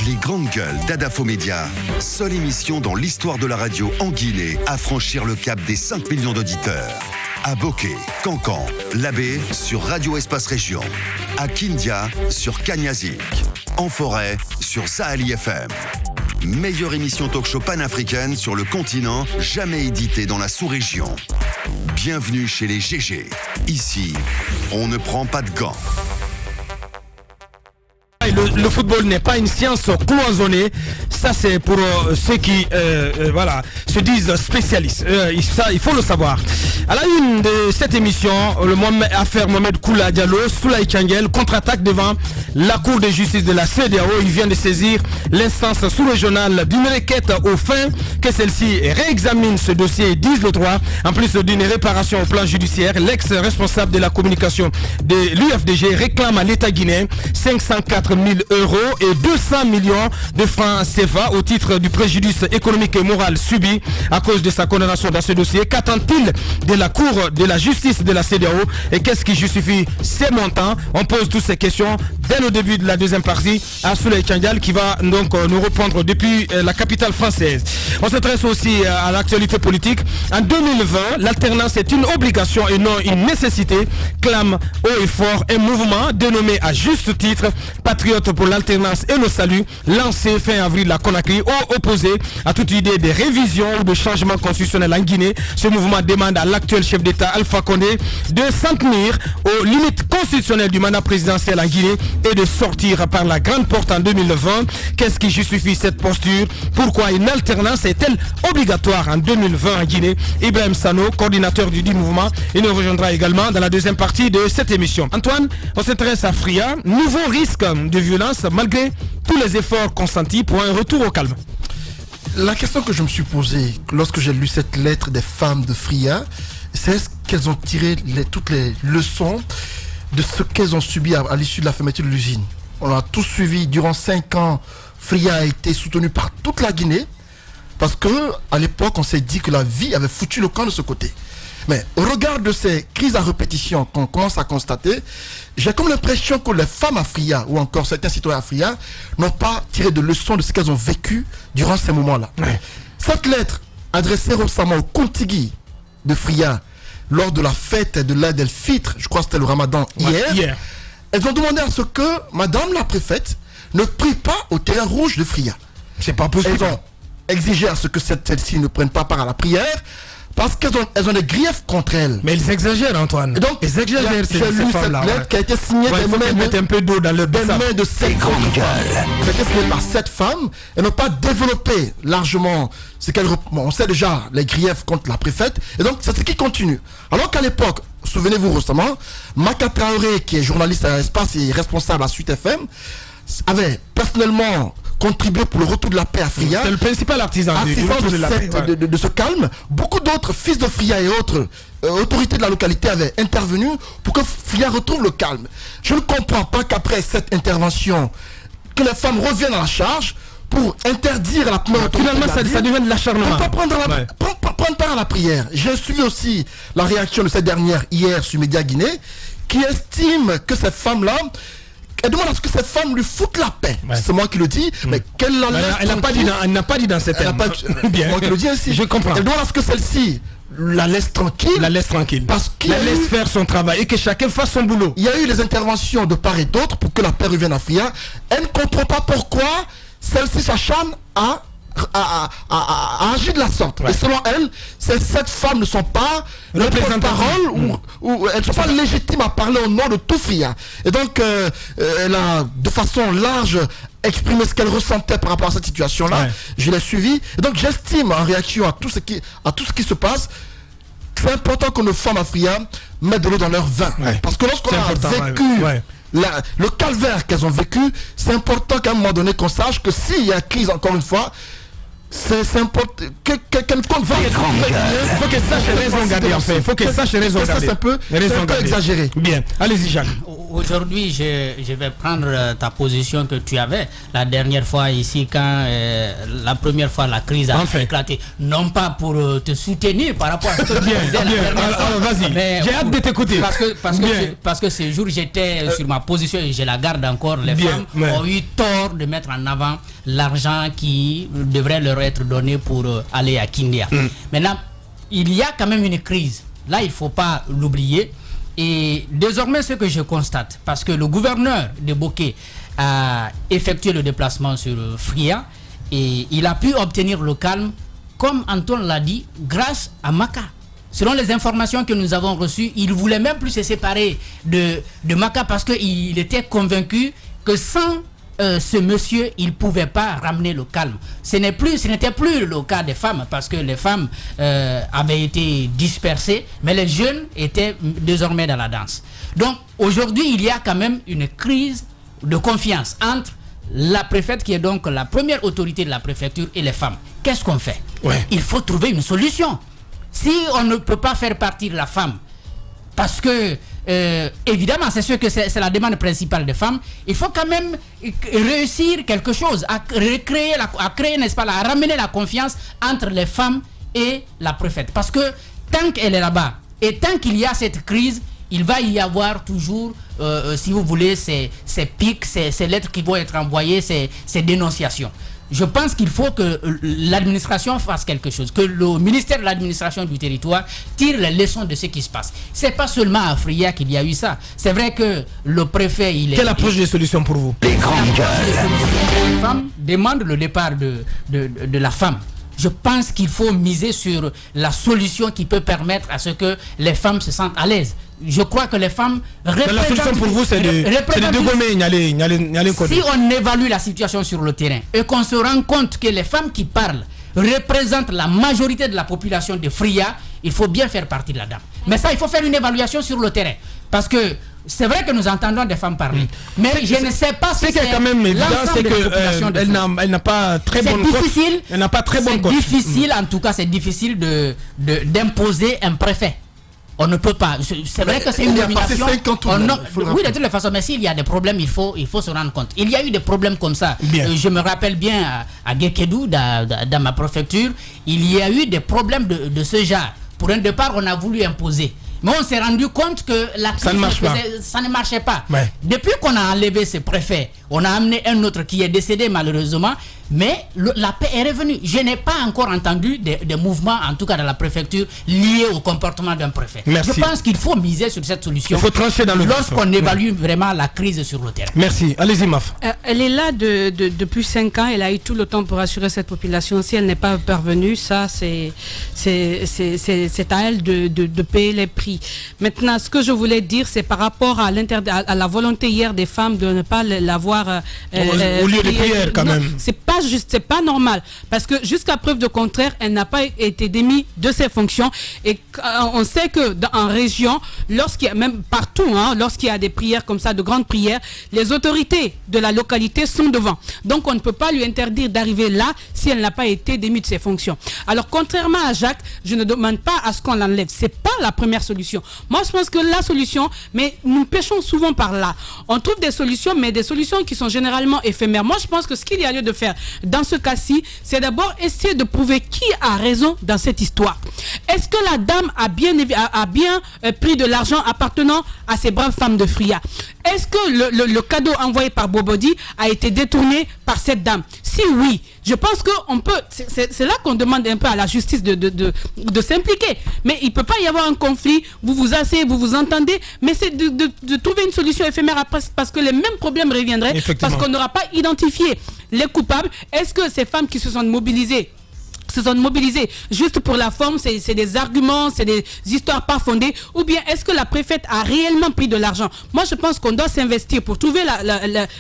Les grandes gueules d'Adafo Média, seule émission dans l'histoire de la radio en Guinée à franchir le cap des 5 millions d'auditeurs. À Bokeh, Cancan, Labé sur Radio Espace Région. À Kindia sur Kanyazik. En forêt sur Sahali FM. Meilleure émission talk-show panafricaine sur le continent, jamais éditée dans la sous-région. Bienvenue chez les GG. Ici, on ne prend pas de gants. Le football n'est pas une science cloisonnée. Ça c'est pour ceux qui se disent spécialistes. Ça, il faut le savoir. À la une de cette émission, affaire Mohamed Koula Diallo, Soulaye Kangel contre-attaque devant la Cour de justice de la CEDEAO. Il vient de saisir l'instance sous-régionale d'une requête aux fins que celle-ci réexamine ce dossier et dise le droit. En plus d'une réparation au plan judiciaire, l'ex-responsable de la communication de l'UFDG réclame à l'État guinéen 504 000 euros et 200 millions de francs CFA au titre du préjudice économique et moral subi à cause de sa condamnation dans ce dossier. Qu'attend-il de la Cour de la justice de la CEDEAO et qu'est-ce qui justifie ces montants? On pose toutes ces questions dès le début de la deuxième partie à Soulaye Kangel qui va donc nous répondre depuis la capitale française. On s'intéresse aussi à l'actualité politique. En 2020, l'alternance est une obligation et non une nécessité, clame haut et fort un mouvement dénommé à juste titre Patriotes pour l'alternance et le salut, lancé fin avril à Conakry, opposé à toute idée de révision ou de changement constitutionnel en Guinée. Ce mouvement demande à l'actuel chef d'État Alpha Condé de s'en tenir aux limites constitutionnelles du mandat présidentiel en Guinée et de sortir par la grande porte en 2020. Qu'est-ce qui justifie cette posture? Pourquoi une alternance est-elle obligatoire en 2020 en Guinée? Ibrahim Sano, coordinateur du dit mouvement, il nous rejoindra également dans la deuxième partie de cette émission. Antoine, on s'intéresse à Fria, nouveau risque de violence malgré tous les efforts consentis pour un retour au calme. La question que je me suis posée lorsque j'ai lu cette lettre des femmes de Fria, c'est est-ce qu'elles ont tiré toutes les leçons de ce qu'elles ont subi à l'issue de la fermeture de l'usine. On a tous suivi durant 5 ans. Fria a été soutenu par toute la Guinée parce que à l'époque on s'est dit que la vie avait foutu le camp de ce côté. Mais au regard de ces crises à répétition qu'on commence à constater, j'ai comme l'impression que les femmes à Fria ou encore certains citoyens à Fria n'ont pas tiré de leçons de ce qu'elles ont vécu durant ces moments-là. Ouais. Cette lettre adressée récemment au Kontigi de Fria lors de la fête de l'Aïd el-Fitr, je crois que c'était le Ramadan hier, elles ont demandé à ce que Madame la préfète ne prie pas au terrain rouge de Fria. C'est pas possible. Elles ont exigé à ce que celle-ci ne prenne pas part à la prière parce qu'elles ont des griefs contre elles. Mais ils exagèrent, Antoine. Et donc, ils exagèrent. J'ai lu cette lettre qui a été signée des mains de ces grandes gueules. C'était signé par 7 femmes. Elles n'ont pas développé largement ce qu'elles... on sait déjà les griefs contre la préfète. Et donc, c'est ce qui continue. Alors qu'à l'époque, souvenez-vous récemment, Maka Traoré, qui est journaliste à Espace et responsable à Suite FM, avait personnellement contribué pour le retour de la paix à Fria. C'est le principal artisan de ce calme. Beaucoup d'autres fils de Fria et autres autorités de la localité avaient intervenu pour que Fria retrouve le calme. Je ne comprends pas qu'après cette intervention, que les femmes reviennent à la charge pour interdire la première autorité. Finalement, ça devient de l'acharnement. Prendre part à la prière. J'ai suivi aussi la réaction de cette dernière hier sur Média Guinée, qui estime que ces femmes-là, elle demande à ce que ces femmes lui foutent la paix. Ouais. C'est moi qui le dis, mais qu'elle la laisse. Elle n'a pas dit dans cette terme. C'est moi qui le dis ainsi. Je comprends. Elle demande à ce que celle-ci la laisse tranquille. La laisse tranquille. Parce qu'il la laisse faire son travail et que chacun fasse son boulot. Il y a eu les interventions de part et d'autre pour que la paix revienne à Fria. Elle ne comprend pas pourquoi celle-ci s'acharne à agir de la sorte. Ouais. Et selon elle, ces 7 femmes ne sont pas les porte-parole ou elles ne sont pas légitimes à parler au nom de tout Fria. Et donc, elle a de façon large exprimé ce qu'elle ressentait par rapport à cette situation-là. Ouais. Je l'ai suivi. Et donc, j'estime en réaction à tout ce qui se passe, c'est important que nos femmes à Fria mettent de l'eau dans leur vin. Ouais. Parce que lorsqu'on a vécu... Ouais. Le calvaire qu'elles ont vécu, c'est important qu'à un moment donné qu'on sache que s'il y a crise, encore une fois, c'est important qu'elle compte. Il faut qu'elle sache raison garder en fait. Il faut qu'elle sache raison garder. C'est un peu exagéré. Bien, allez-y Jacques. aujourd'hui, je vais prendre ta position que tu avais la dernière fois ici quand la première fois la crise a éclaté. Non pas pour te soutenir par rapport à ce que tu disais la dernière fois. Vas-y, j'ai hâte de t'écouter. Parce que ce jour, j'étais sur ma position et je la garde encore. Les femmes ont eu tort de mettre en avant l'argent qui devrait leur être donné pour aller à Kindia. Maintenant, il y a quand même une crise. Là, il ne faut pas l'oublier. Et désormais, ce que je constate, parce que le gouverneur de Bokeh a effectué le déplacement sur Fria et il a pu obtenir le calme, comme Antoine l'a dit, grâce à Maka. Selon les informations que nous avons reçues, il ne voulait même plus se séparer de Maka parce qu'il était convaincu que sans ce monsieur, il ne pouvait pas ramener le calme. Ce n'était plus le cas des femmes parce que les femmes avaient été dispersées, mais les jeunes étaient désormais dans la danse. Donc aujourd'hui, il y a quand même une crise de confiance entre la préfète qui est donc la première autorité de la préfecture et les femmes. Qu'est-ce qu'on fait? Il faut trouver une solution. Si on ne peut pas faire partir la femme, parce que évidemment, c'est sûr que c'est la demande principale des femmes. Il faut quand même réussir quelque chose, à créer, n'est-ce pas, à ramener la confiance entre les femmes et la préfète. Parce que tant qu'elle est là-bas et tant qu'il y a cette crise, il va y avoir toujours, si vous voulez, ces pics, ces lettres qui vont être envoyées, ces dénonciations. Je pense qu'il faut que l'administration fasse quelque chose, que le ministère de l'administration du territoire tire les leçons de ce qui se passe. C'est pas seulement à Fria qu'il y a eu ça. C'est vrai que le préfet, Quelle approche de solution pour vous? Les grandes gueules. Les femmes demandent le départ de la femme. Je pense qu'il faut miser sur la solution qui peut permettre à ce que les femmes se sentent à l'aise. Je crois que les femmes représentent... La solution pour vous, c'est de dégommer. Si on évalue la situation sur le terrain et qu'on se rend compte que les femmes qui parlent représentent la majorité de la population de Fria, il faut bien faire partie de la dame. Mais ça, il faut faire une évaluation sur le terrain. Parce que c'est vrai que nous entendons des femmes parler, mais je ne sais pas si c'est quand même évident, c'est que elle n'a pas très bonne cote. Elle n'a pas très bonne cote. C'est difficile, en tout cas, c'est difficile d'imposer un préfet. On ne peut pas. C'est vrai que c'est une domination. Oui, de toutes les façons, mais s'il y a des problèmes, il faut se rendre compte. Il y a eu des problèmes comme ça. Je me rappelle bien à Guékédou, dans ma préfecture, il y a eu des problèmes de ce genre. Pour un départ, on a voulu imposer. Mais on s'est rendu compte que ça ne marchait pas. Ouais. Depuis qu'on a enlevé ce préfet, on a amené un autre qui est décédé malheureusement, mais la paix est revenue. Je n'ai pas encore entendu des mouvements, en tout cas dans la préfecture, liés au comportement d'un préfet. Merci. Je pense qu'il faut miser sur cette solution. Il faut trancher dans le lorsqu'on évalue vraiment la crise sur le terrain. Merci. Allez-y, Maf. Elle est là depuis 5 ans. Elle a eu tout le temps pour assurer cette population. Si elle n'est pas parvenue, ça, c'est à elle de payer les prix. Maintenant, ce que je voulais dire, c'est par rapport à la volonté hier des femmes de ne pas l'avoir au lieu de prière, quand même. C'est pas juste, c'est pas normal, parce que jusqu'à preuve de contraire, elle n'a pas été démise de ses fonctions. Et on sait que en région, lorsqu'il y a, même partout, lorsqu'il y a des prières comme ça, de grandes prières, les autorités de la localité sont devant. Donc on ne peut pas lui interdire d'arriver là si elle n'a pas été démise de ses fonctions. Alors contrairement à Jacques, je ne demande pas à ce qu'on l'enlève. C'est pas la première solution. Moi je pense que la solution, mais nous pêchons souvent par là. On trouve des solutions, mais des solutions qui sont généralement éphémères. Moi je pense que ce qu'il y a lieu de faire dans ce cas-ci, c'est d'abord essayer de prouver qui a raison dans cette histoire. Est-ce que la dame a bien pris de l'argent appartenant à ces braves femmes de Fria? Est-ce que le cadeau envoyé par Bobodi a été détourné par cette dame? Si oui, je pense qu'on peut, c'est là qu'on demande un peu à la justice de s'impliquer. Mais il ne peut pas y avoir un conflit, vous vous asseyez, vous vous entendez, mais c'est de trouver une solution éphémère après, parce que les mêmes problèmes reviendraient, parce qu'on n'aura pas identifié les coupables. Est-ce que ces femmes qui se sont mobilisées juste pour la forme, c'est des arguments, c'est des histoires pas fondées, ou bien est-ce que la préfète a réellement pris de l'argent? Moi je pense qu'on doit s'investir pour trouver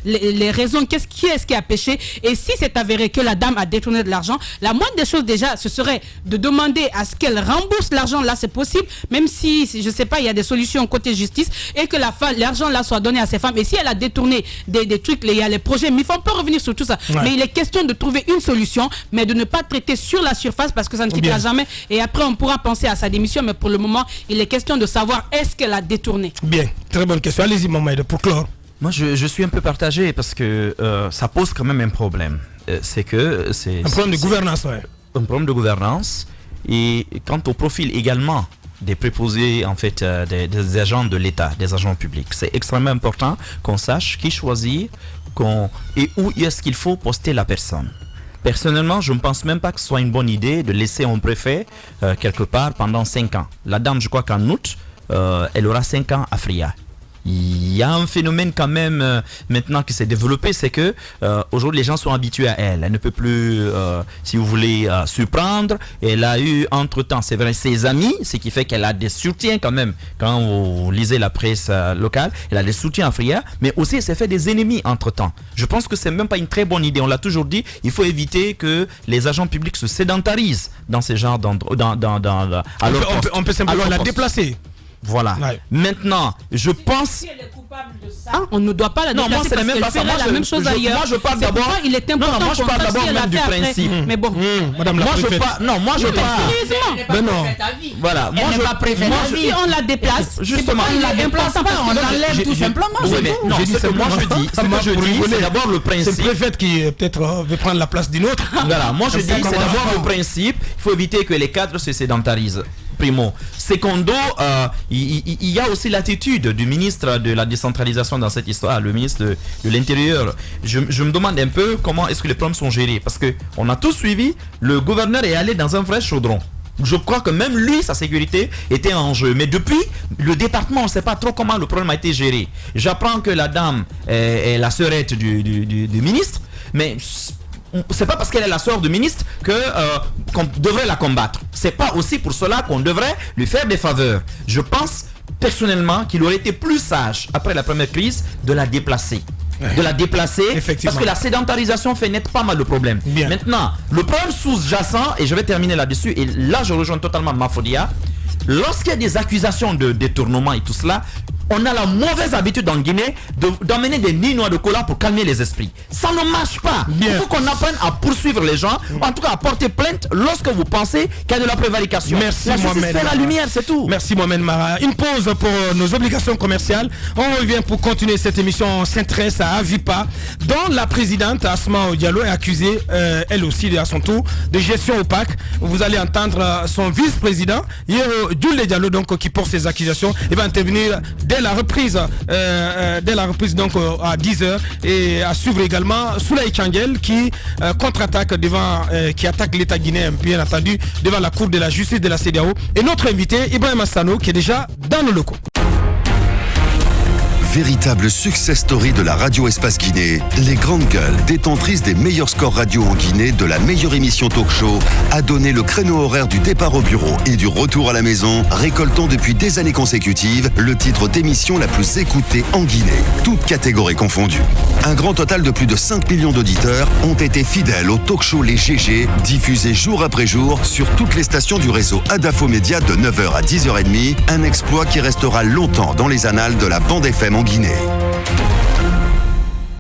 les raisons, qui est-ce qui a péché, et si c'est avéré que la dame a détourné de l'argent, la moindre des choses déjà ce serait de demander à ce qu'elle rembourse l'argent, là c'est possible, même si je sais pas, il y a des solutions côté justice, et que l'argent là soit donné à ces femmes. Et si elle a détourné des trucs, il y a les projets, mais il faut pas revenir sur tout ça, mais il est question de trouver une solution, mais de ne pas traiter sur sur la surface parce que ça ne quittera jamais. Et après, on pourra penser à sa démission. Mais pour le moment, il est question de savoir est-ce qu'elle a détourné. Bien, très bonne question. Allez-y, Mohamed, pour clore. Moi, je suis un peu partagé parce que ça pose quand même un problème. C'est un problème de gouvernance, ouais. Un problème de gouvernance. Et quant au profil également des préposés, en fait, des agents de l'État, des agents publics, c'est extrêmement important qu'on sache qui choisit et où est-ce qu'il faut poster la personne. Personnellement, je ne pense même pas que ce soit une bonne idée de laisser un préfet quelque part pendant 5 ans. La dame, je crois qu'en août, elle aura 5 ans à Fria. Il y a un phénomène quand même maintenant qui s'est développé, c'est que aujourd'hui les gens sont habitués à elle. Elle ne peut plus, si vous voulez, surprendre. Elle a eu entre-temps, c'est vrai, ses amis, ce qui fait qu'elle a des soutiens quand même. Quand vous lisez la presse locale, elle a des soutiens à Fria, mais aussi elle s'est fait des ennemis entre-temps. Je pense que c'est même pas une très bonne idée. On l'a toujours dit, il faut éviter que les agents publics se sédentarisent dans ces genres d'endroits. On peut simplement la déplacer. Voilà. Ouais. Maintenant, je pense. Si elle est coupable de ça, on ne doit pas la déplacer. Non, moi, c'est même pas ça. Moi, la même chose ailleurs. Moi, je parle d'abord. Il est important. Non, moi, je parle d'abord même du principe. Mais bon, Madame la préfète. Moi, je parle. Ben non. Voilà. Moi, je pas préfète. Si on la déplace, justement, on la déplace pas, on l'enlève tout simplement. Non, ce que moi je dis, c'est d'abord le principe. C'est le préfète qui peut-être veut prendre la place d'une autre. Voilà. Moi, je dis, c'est d'abord le principe. Il faut éviter que les cadres se sédentarisent. Primo. Secondo, il y a aussi l'attitude du ministre de la décentralisation dans cette histoire, le ministre de l'Intérieur. Je me demande un peu comment est-ce que les problèmes sont gérés. Parce qu'on a tous suivi, le gouverneur est allé dans un vrai chaudron. Je crois que même lui, sa sécurité était en jeu. Mais depuis, le département, on ne sait pas trop comment le problème a été géré. J'apprends que la dame est la sœurette du ministre, mais c'est pas parce qu'elle est la sœur du ministre qu'on devrait la combattre. C'est pas aussi pour cela qu'on devrait lui faire des faveurs. Je pense personnellement qu'il aurait été plus sage après la première crise de la déplacer. Parce que la sédentarisation fait naître pas mal de problèmes. Bien. Maintenant, le problème sous-jacent, et je vais terminer là-dessus, et là je rejoins totalement Mafodia, lorsqu'il y a des accusations de détournement et tout cela, on a la mauvaise habitude en Guinée d'emmener des ninois de cola pour calmer les esprits. Ça ne marche pas. Bien. Il faut qu'on apprenne à poursuivre les gens, en tout cas à porter plainte lorsque vous pensez qu'il y a de la prévarication. Merci, la justice Mohamed. fait la lumière, c'est tout. Merci Mohamed Mara. Une pause pour nos obligations commerciales. On revient pour continuer cette émission. On s'intéresse à Avipa, dont la présidente Asma Diallo est accusée, elle aussi à son tour, de gestion opaque. Vous allez entendre son vice-président, Yero Djoulé Diallo, donc, qui porte ces accusations. Il va intervenir dès la reprise donc à 10h, et à suivre également Soulaï Changel qui contre-attaque qui attaque l'État guinéen, bien entendu, devant la cour de la justice de la CEDEAO, et notre invité Ibrahim Assano qui est déjà dans le locaux. Véritable success story de la radio Espace Guinée, les grandes gueules, détentrices des meilleurs scores radio en Guinée, de la meilleure émission talk show, a donné le créneau horaire du départ au bureau et du retour à la maison, récoltant depuis des années consécutives le titre d'émission la plus écoutée en Guinée, toutes catégories confondues. Un grand total de plus de 5 millions d'auditeurs ont été fidèles au talk show Les GG, diffusé jour après jour sur toutes les stations du réseau Adafo Média de 9h à 10h30, un exploit qui restera longtemps dans les annales de la bande FM en Guinée.